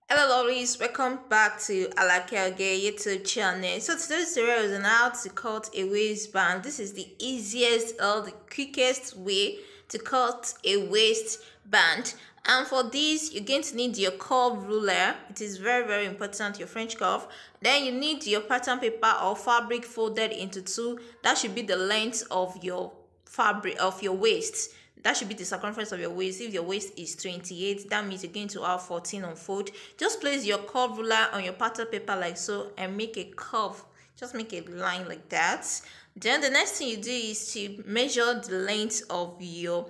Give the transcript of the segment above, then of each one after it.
Hello lovelies, welcome back to Alakelge YouTube channel. So today's tutorial is on how to cut a waistband. This is the easiest or the quickest way to cut a waistband. And for this, you're going to need your curve ruler. It is very important, your French curve. Then you need your pattern paper or fabric folded into two. That should be the length of your fabric of your waist. That should be the circumference of your waist. If your waist is 28, that means you're going to have 14 unfold. Just place your curve ruler on your pattern paper like so and make a curve. Just make a line like that. Then the next thing you do is to measure the length of your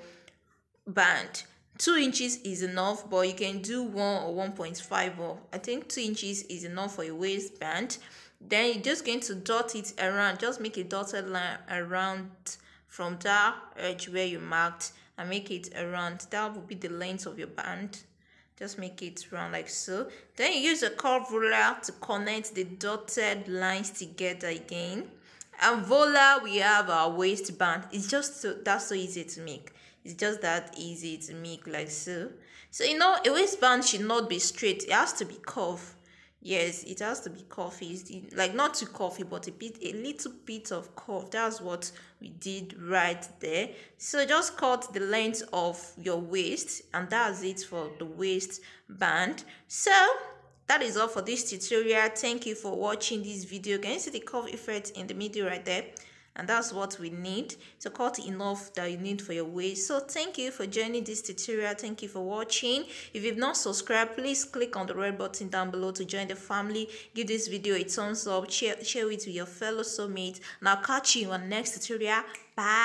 band. 2 inches is enough, but you can do 1 or 1.5, or I think 2 inches is enough for your waistband. Then you're just going to dot it around. Just make a dotted line around from that edge where you marked and make it around. That will be the length of your band. Just make it round like so. Then you use a curve ruler to connect the dotted lines together again. And voila, we have our waistband. It's just that's so easy to make. It's just that easy to make like so. So a waistband should not be straight. It has to be curved. Yes, it has to be curvy. Like not too curvy, but a little bit of curve. That's what we did right there. So just cut the length of your waist, and that's it for the waistband. So that is all for this tutorial. Thank you for watching this video. Can you see the curve effect in the middle right there? And that's what we need to cut enough that you need for your waist. So thank you for joining this tutorial. Thank you for watching. If you've not subscribed, please click on the red button down below to join the family. Give this video a thumbs up, share it with your fellow soulmates, and I'll catch you in my next tutorial. Bye.